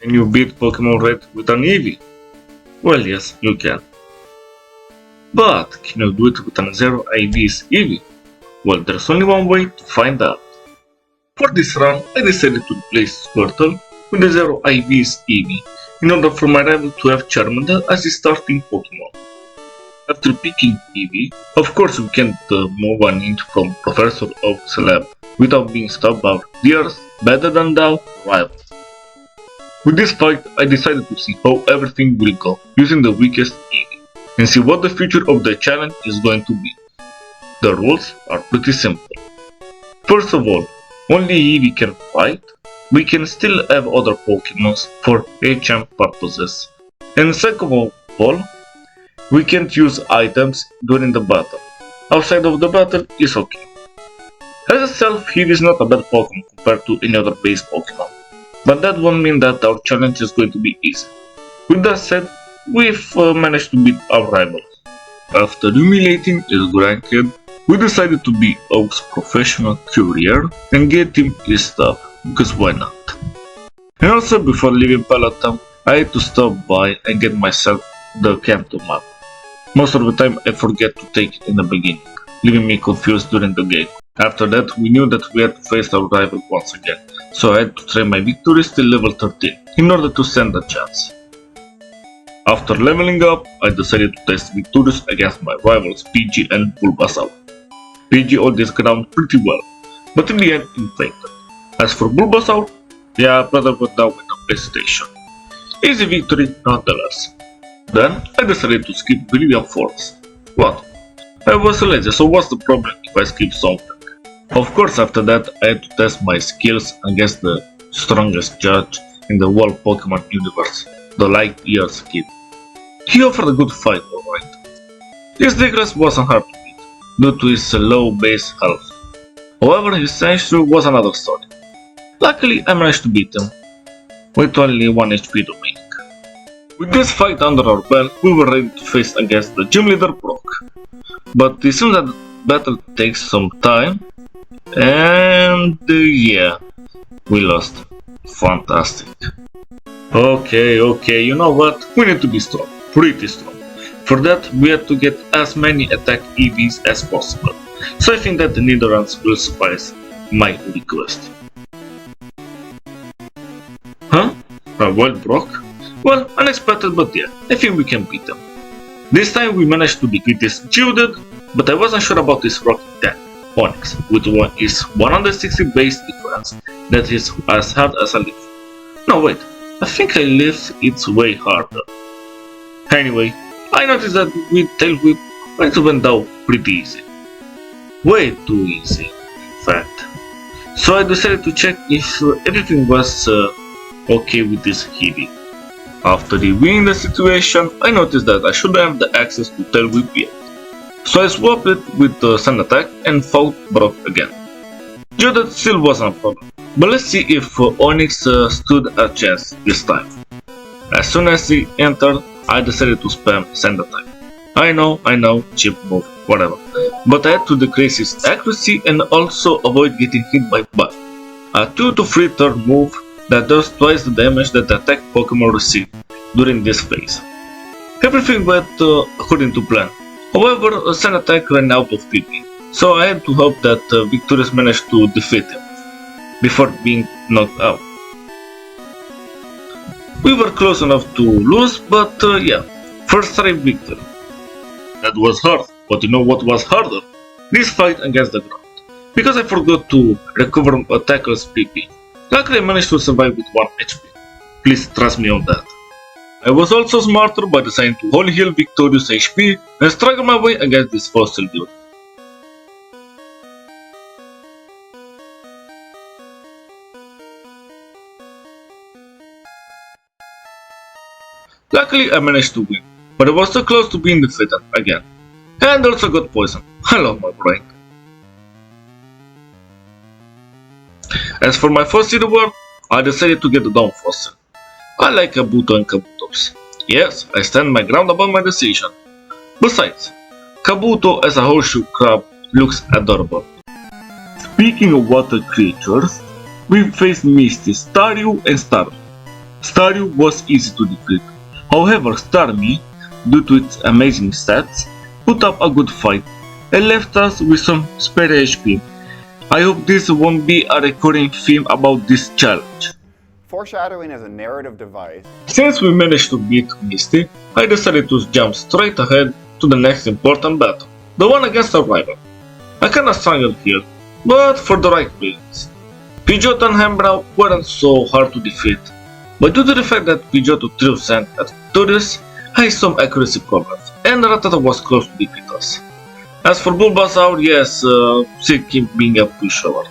Can you beat PokemonRed with an Eevee? Well, yes, you can. But can you do it with an 0 IV's Eevee? Well, there's only one way to find out. For this run, I decided to replace Squirtle with the 0 IV's Eevee in order for my rival to have Charmander as his starting Pokemon. After picking Eevee, of course we can't move an inch from Professor Oak's lab without being stopped by Deer's better than thou rival. With this fight, I decided to see how everything will go using the weakest Eevee and see what the future of the challenge is going to be. The rules are pretty simple. First of all, only Eevee can fight. We can still have other Pokemons for HM purposes. And second of all, we can't use items during the battle. Outside of the battle is okay. As itself, Eevee is not a bad Pokemon compared to any other base Pokemon, but that won't mean that our challenge is going to be easy. With that said, we've managed to beat our rival. After humiliating his grandkid, we decided to be Oak's professional courier and get him his stuff, because why not? And also before leaving Peloton, I had to stop by and get myself the Kanto map. Most of the time I forget to take it in the beginning, leaving me confused during the game. After that we knew that we had to face our rival once again, so I had to train my victories till level 13 in order to stand a chance. After leveling up, I decided to test victories against my rivals PG and Bulbasaur. PG held his ground pretty well, but in the end he fainted. As for Bulbasaur, yeah, brother went down with a PlayStation. Easy victory nonetheless. Then I decided to skip Viridian Forest. What? I was lazy, so what's the problem if I skip something? Of course, after that I had to test my skills against the strongest judge in the whole Pokemon universe, the Light Years Kid. He offered a good fight, alright. His Digress wasn't hard to beat, due to his low base health. However, his Sandshrew was another story. Luckily, I managed to beat him, with only 1 HP remaining. With this fight under our belt, we were ready to face against the gym leader Brock. But it seems that the battle takes some time, and yeah, we lost. Fantastic. Okay, you know what? We need to be strong, pretty strong. For that, we had to get as many attack EVs as possible. So I think that the Nidoruns will suffice my request. Huh? A wild Brock? Well, unexpected, but yeah, I think we can beat them. This time we managed to defeat this Geodude, but I wasn't sure about this rocky tank, Onix, with his 160 base defense that is as hard as a leaf. No wait, I think I left its way harder. Anyway, I noticed that with Tail Whip it went down pretty easy. Way too easy, in fact. So I decided to check if everything was okay with this Eevee. After reviewing the situation, I noticed that I shouldn't have the access to Tail Whip yet. So I swapped it with Sand Attack and fought Brock again. Geodude still wasn't a problem, but let's see if Onix stood a chance this time. As soon as he entered, I decided to spam Sand Attack. I know, cheap move, whatever. But I had to decrease his accuracy and also avoid getting hit by Bug, a 2 to 3 turn move that does twice the damage that the attack Pokemon receive during this phase. Everything went according to plan. However, Sand Attack ran out of PP, so I had to hope that Victorious managed to defeat him before being knocked out. We were close enough to lose, but yeah, first try victory. That was hard, but you know what was harder? This fight against the ground, because I forgot to recover attacker's PP. Luckily I managed to survive with 1 HP. Please trust me on that. I was also smarter by deciding to whole heal Victorious HP and struggle my way against this fossil dude. Luckily I managed to win, but I was so close to being defeated again. And also got poisoned. I love my brain. As for my fossil reward, I decided to get a down fossil. I like Kabuto and Kabutops. Yes, I stand my ground about my decision. Besides, Kabuto as a horseshoe crab looks adorable. Speaking of water creatures, we faced Misty, Staryu and Starly. Staryu was easy to defeat. However, Starmie, due to its amazing stats, put up a good fight and left us with some spare HP. I hope this won't be a recurring theme about this challenge. Foreshadowing is a narrative device. Since we managed to beat Misty, I decided to jump straight ahead to the next important battle, the one against our rival. I kinda struggled here, but for the right reasons. Pidgeot and Hembra weren't so hard to defeat, but due to the fact that Pidgeot threw sand at Turris, I had some accuracy problems, and Rattata was close to defeat us. As for Bulbasaur, yes, she kept being a pushover.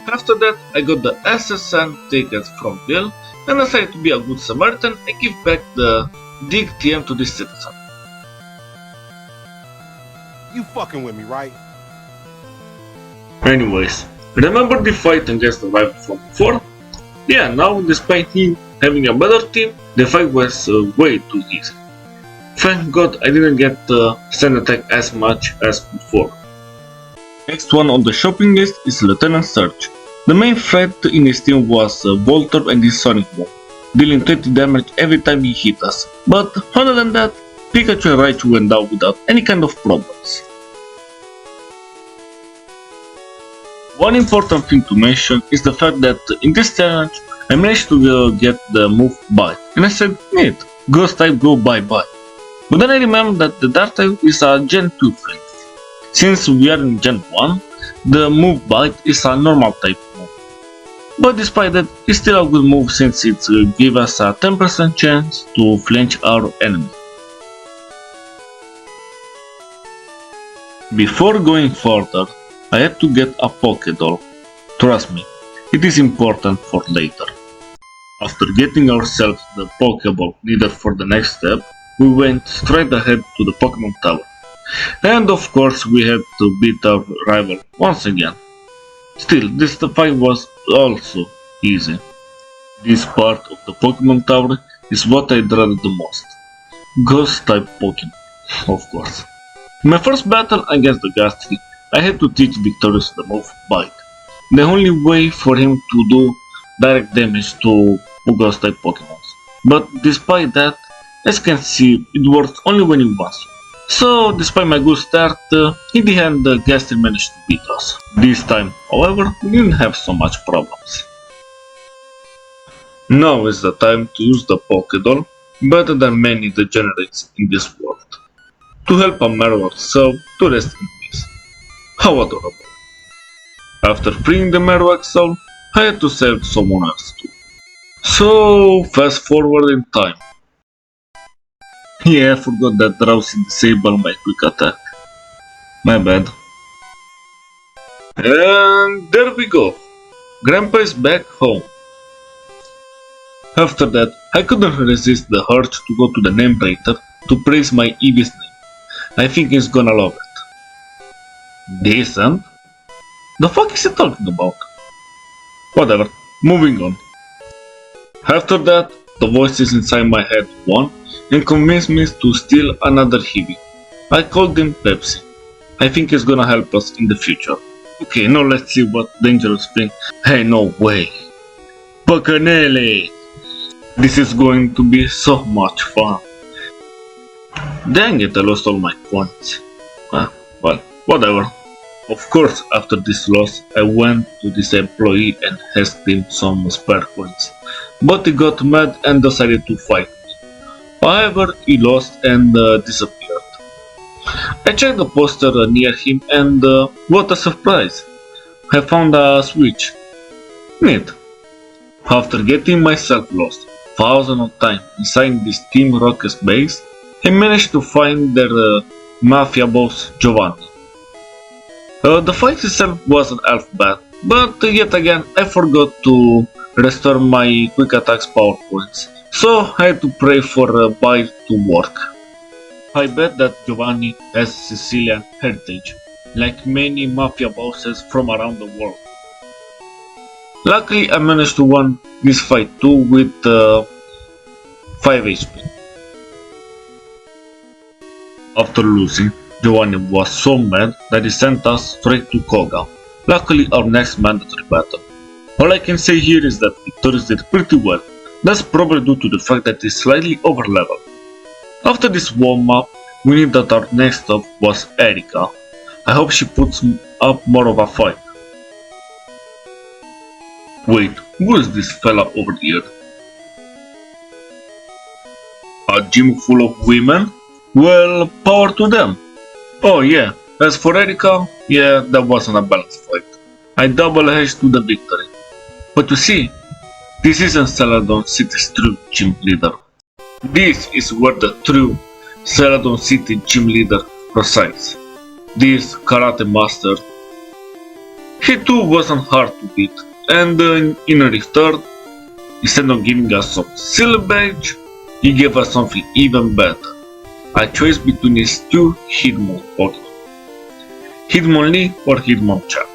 After that, I got the SSN ticket from Bill and decided to be a good Samaritan and give back the Dig TM to this citizen. You fucking with me, right? Anyways, remember the fight against the rival from before? Yeah, now despite him having a better team, the fight was way too easy. Thank God I didn't get sand attack as much as before. Next one on the shopping list is Lieutenant Surge. The main threat in his team was Voltorb and his Sonic Boom, dealing 20 damage every time he hit us, but other than that, Pikachu and Raichu went down without any kind of problems. One important thing to mention is the fact that in this challenge I managed to get the move Bite, and I said, neat, Ghost type go bye bye. But then I remembered that the Dark type is a Gen 2 thing. Since we are in Gen 1, the move Bite is a normal type move. But despite that, it's still a good move since it gives us a 10% chance to flinch our enemy. Before going further, I had to get a Pokédoll. Trust me, it is important for later. After getting ourselves the Pokéball needed for the next step, we went straight ahead to the Pokemon Tower. And of course we had to beat our rival once again. Still, this fight was also easy. This part of the Pokemon Tower is what I dreaded the most. Ghost type Pokemon, of course. In my first battle against the Gastly, I had to teach Victorious the move Bite. The only way for him to do direct damage to Ghost type Pokemon. But despite that, as you can see, it works only when he wants to. So, despite my good start, in the end Gastly managed to beat us. This time, however, we didn't have so much problems. Now is the time to use the Pokédoll, better than many degenerates in this world, to help a Marowak soul to rest in peace. How adorable. After freeing the Marowak soul, I had to save someone else too. So, fast forward in time. Yeah, I forgot that Drowsy disabled my quick attack. My bad. And there we go. Grandpa is back home. After that, I couldn't resist the urge to go to the name writer to praise my Eevee's name. I think he's gonna love it. Decent? The fuck is he talking about? Whatever, moving on. After that, the voices inside my head won and convinced me to steal another Eevee. I called him Pepsi. I think he's gonna help us in the future. Okay, now let's see what dangerous thing. Hey, no way. Bacanelli! This is going to be so much fun. Dang it, I lost all my coins. Well, whatever. Of course, after this loss, I went to this employee and asked him some spare coins. But he got mad and decided to fight me. However, he lost and disappeared. I checked the poster near him and what a surprise! I found a switch. Neat. After getting myself lost thousands of times inside this Team Rocket's base, I managed to find their mafia boss Giovanni. The fight itself wasn't half bad, but yet again I forgot to restore my quick attacks power points, so I had to pray for a Bite to work. I bet that Giovanni has Sicilian heritage, like many mafia bosses from around the world. Luckily I managed to win this fight too with 5 HP. After losing, Giovanni was so mad that he sent us straight to Koga. Luckily our next mandatory battle. All I can say here is that Victorious did pretty well, That's probably due to the fact that it's slightly over level. After this warm up, we knew that our next stop was Erika. I hope she puts up more of a fight. Wait, who is this fella over here? A gym full of women? Well, power to them. Oh yeah, as for Erika, yeah, that wasn't a balanced fight. I double-edged to the victory. But you see, this isn't Celadon City's true gym leader. This is where the true Celadon City gym leader resides. This karate master. He too wasn't hard to beat, and in return, instead of giving us some silly badge, he gave us something even better. A choice between his two Hitmon Pokemon. Hitmonlee or Hitmonchan.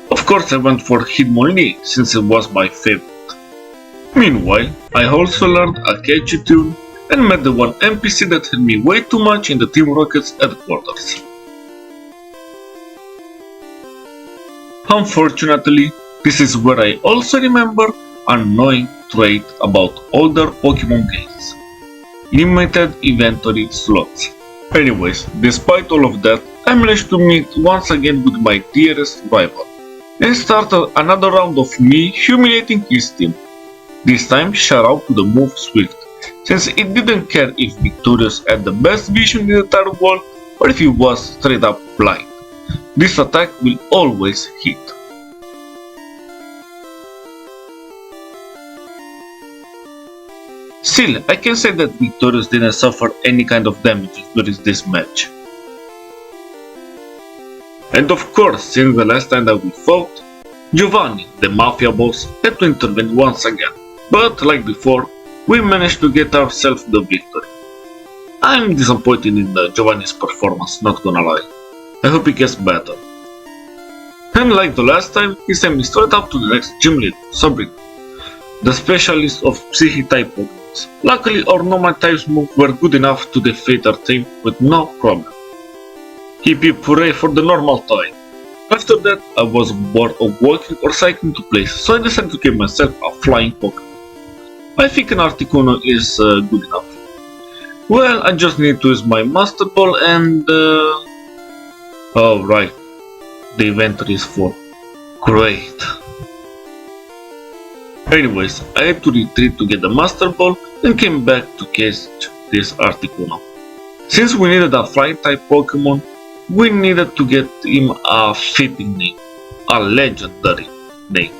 Of course I went for Hitmonlee since it was my favorite. Meanwhile, I also learned a catchy tune and met the one NPC that had me way too much in the Team Rocket's headquarters. Unfortunately, this is where I also remember an annoying trait about older Pokemon games. Limited inventory slots. Anyways, despite all of that, I managed to meet once again with my dearest rival, and started another round of me humiliating his team. This time shout out to the move Swift, since it didn't care if Victorious had the best vision in the entire world or if he was straight up blind. This attack will always hit. Still, I can say that Victorious didn't suffer any kind of damage during this match. And of course, since the last time that we fought, Giovanni, the Mafia boss, had to intervene once again, but like before, we managed to get ourselves the victory. I'm disappointed in Giovanni's performance, not gonna lie. I hope he gets better. And like the last time, he sent me straight up to the next gym leader, Sabrina, the specialist of Psychic-type Pokemon. Luckily, our normal types moves were good enough to defeat our team with no problem. Hip hip hooray for the normal type. After that, I was bored of walking or cycling to places, so I decided to give myself a flying Pokemon. I think an Articuno is good enough. Well, I just need to use my Master Ball and... Oh right, the inventory is full. Great. Anyways, I had to retreat to get the Master Ball and came back to catch this Articuno. Since we needed a flying type Pokemon, we needed to get him a fitting name, a legendary name.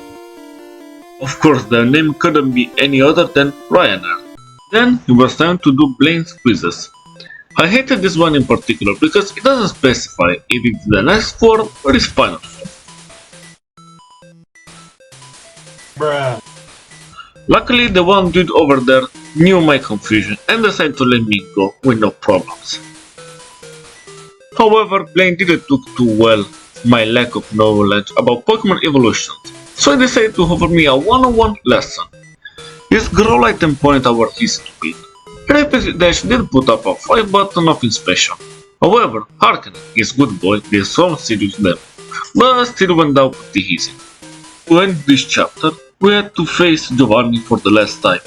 Of course, the name couldn't be any other than Ryanair. Then it was time to do Blaine quizzes. I hated this one in particular because it doesn't specify if it's the next form or its final form. Bruh. Luckily, the one dude over there knew my confusion and decided to let me go with no problems. However, Blaine didn't took too well my lack of knowledge about Pokemon evolutions, so he decided to offer me a one-on-one lesson. His Growlithe and pointed out his stupid. Dash did put up a fight, but nothing special. However, Harkness, his good boy, did some serious damage, but still went down pretty easy. To end this chapter, we had to face Giovanni for the last time.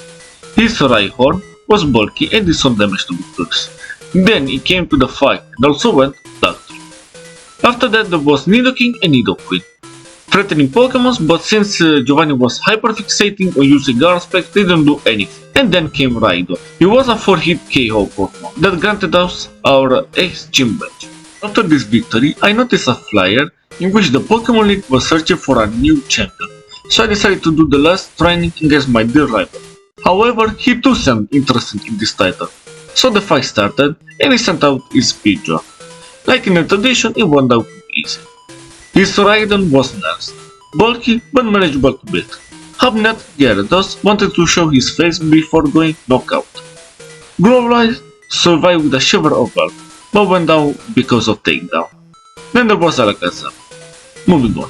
His Rhyhorn was bulky and did some damage to Victorious. Then he came to the fight and also went Doctor. After that there was Nidoking and Nidoqueen. Threatening Pokemons, but since Giovanni was hyperfixating on using Guard Spec, they didn't do anything. And then came Raido. He was a 4-hit KO Pokemon that granted us our Ace Gym Badge. After this victory, I noticed a flyer in which the Pokemon League was searching for a new champion, so I decided to do the last training against my dear rival. However, he too seemed interested in this title, so the fight started and he sent out his speedrun. Like in the tradition, it went out easy. His Raiden was next, bulky but manageable to beat. Hubnet Gyarados wanted to show his face before going knockout. Growlithe survived with a shiver of wealth, but went down because of takedown. Then there was Alakazam. Moving on.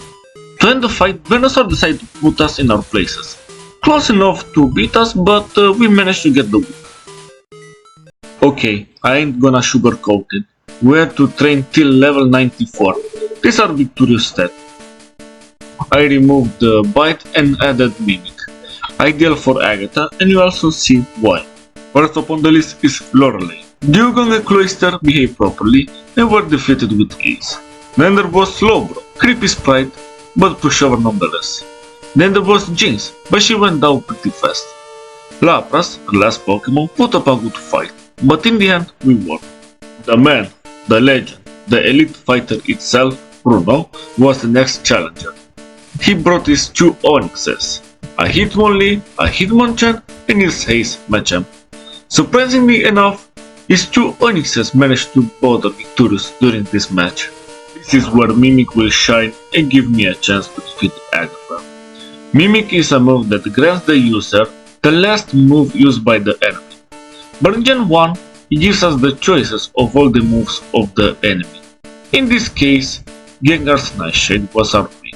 To end the fight, Venusaur decided to put us in our places. Close enough to beat us, but we managed to get the win. Okay, I ain't gonna sugarcoat it. We had to train till level 94. These are Victorious stats. I removed the Bite and added Mimic. ideal for Agatha, and you also see why. First up on the list is Lorelei. Dugong and Cloyster behaved properly and were defeated with ease. Then there was Slowbro, creepy sprite, but pushover nonetheless. Then there was Jinx, but she went down pretty fast. Lapras, the last Pokemon, put up a good fight, but in the end we won. The man, the legend, the elite fighter itself, Bruno, was the next challenger. He brought his 2 Onyxes, a Hitmonlee, a Hitmonchan, and his Haze Machamp. Surprisingly enough, his 2 Onyxes managed to both victorious during this match. This is where Mimic will shine and give me a chance to defeat Agatha. Mimic is a move that grants the user the last move used by the enemy. But in Gen 1, it gives us the choices of all the moves of the enemy. In this case, Gengar's Nightshade was our pick.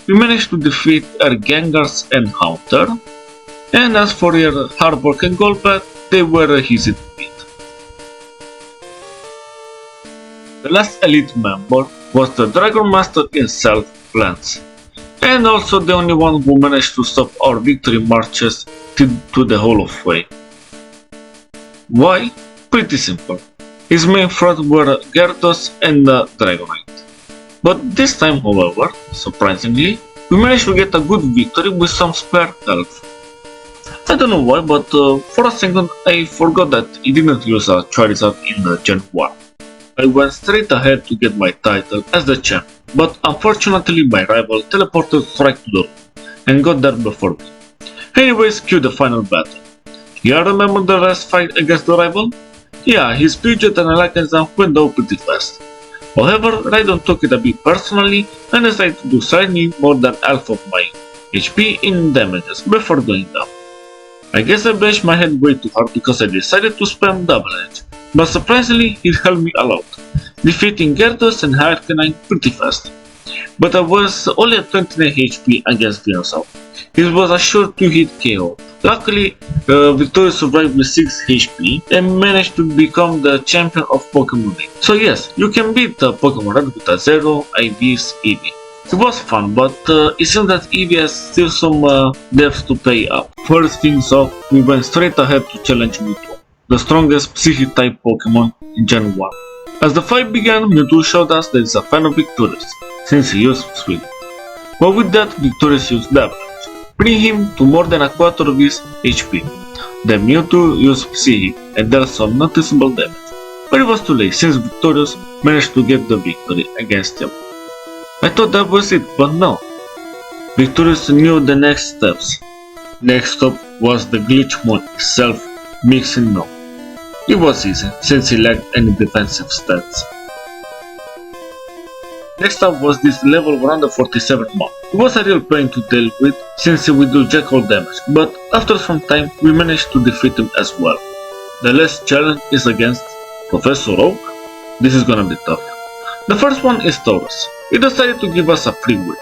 We managed to defeat our Gengar's Encounter, and as for your hard work and Golbat, they were a easy to beat. The last elite member was the Dragon Master himself, Lance, and also the only one who managed to stop our victory marches to the Hall of Fame. Why? Pretty simple. His main threat were Gyarados and Dragonite. But this time, however, surprisingly, we managed to get a good victory with some spare health. I don't know why, but for a second I forgot that he didn't use a Charizard in the Gen 1. I went straight ahead to get my title as the champ, but unfortunately my rival teleported right to the room and got there before me. Anyways, cue the final battle. You remember the last fight against the rival? Yeah, his Pidgeot and Alakazam went down pretty fast. However, Raidon took it a bit personally and decided to do slightly more than half of my HP in damages before going down. I guess I bashed my head way too hard because I decided to spam Double Edge, but surprisingly it helped me a lot, defeating Gyarados and Arcanine pretty fast. But I was only at 29 HP against Venusaur. It was a sure 2-hit KO. Luckily, Victoria survived with 6 HP and managed to become the champion of Pokemonred. So yes, you can beat Pokemonred with a 0 IV's Eevee. It was fun, but it seems that Eevee has still some debts to pay up. First things off, we went straight ahead to challenge Mewtwo, the strongest Psychic-type Pokemon in Gen 1. As the fight began, Mewtwo showed us that he's a fan of Victorious, since he used Sweet. But with that, Victorious used Double Edge, bringing him to more than a quarter of his HP. Then Mewtwo used Psychic and dealt some noticeable damage, but it was too late since Victorious managed to get the victory against him. I thought that was it, but no. Victorious knew the next steps. Next up was the Glitchmon itself, Mixing No. It was easy, since he lacked any defensive stats. Next up was this level 147 mob. It was a real pain to deal with, since he would do jack all damage, but after some time we managed to defeat him as well. The last challenge is against Professor Oak. This is gonna be tough. The first one is Taurus. He decided to give us a free win.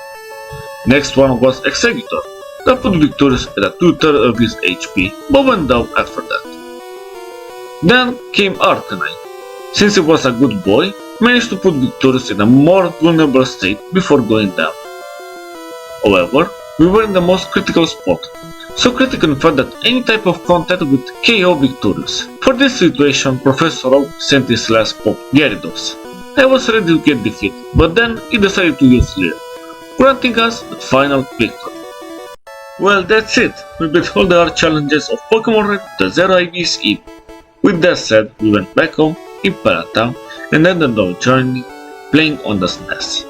Next one was Executor, that put Victorious at a 2/3 of his HP, but went down after that. Then came Arcanine. Since he was a good boy, managed to put Victorious in a more vulnerable state before going down. However, we were in the most critical spot, so critical in fact that any type of contact would KO Victorious. For this situation, Professor Oak sent his last pop, Gyarados. I was ready to get defeated, but then he decided to use Leer, granting us the final victory. Well, that's it. We beat all the hard challenges of Pokemonred, the 0 IV's Eevee. With that said, we went back home in Palatown and ended our journey playing on the SNES.